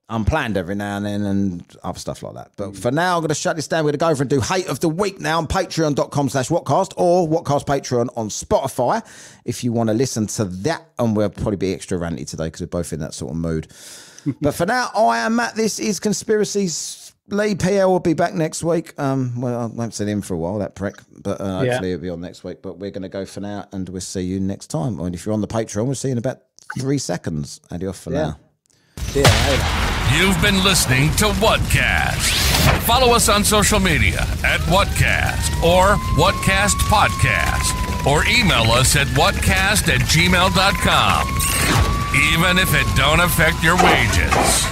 unplanned every now and then and other stuff like that. But for now, I'm going to shut this down. We're going to go over and do Hate of the Week now on patreon.com/whatcast or Whatcast Patreon on Spotify if you want to listen to that. And we'll probably be extra ranty today because we're both in that sort of mood. But for now, I am Matt. This is Conspiracies. Lee PL will be back next week. Well, I won't see him for a while, that prick. But hopefully he'll be on next week. But we're going to go for now, and we'll see you next time. And if you're on the Patreon, we'll see you in about 3 seconds. Adios for now. See you later. You've been listening to Whatcast. Follow us on social media at Whatcast or whatkastpodcast, or email us at whatcast@gmail.com. Even if it don't affect your wages.